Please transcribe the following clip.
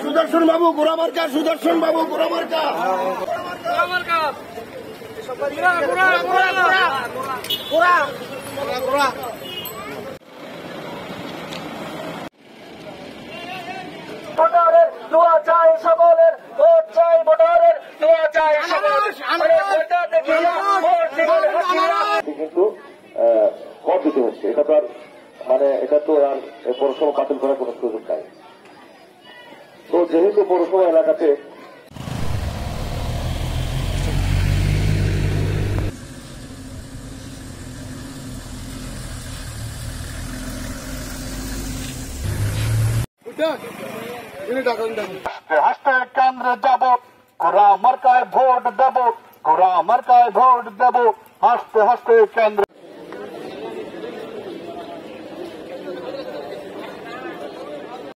সুদর্শন বাবু গোড়ামার্কা, সুদর্শন বাবু গোড়ামার্কা। ভোটারের দোয়া চাই, সকলের ভোট চাই, ভোটারের দোয়া চাই, কিন্তু ভোট দিতে হচ্ছে। এটা তো আর এটা তো আর পৌরসভা বাতিল করার কোন সুযোগ নাই। তো যেহেতু পৌরসভা এলাকাতে হাসতে কেন্দ্রে যাব, ঘোড়া মার্কায় ভোট দেব, ঘোড়া মার্কায় ভোট দেব, হাসতে হাসতে কেন্দ্রে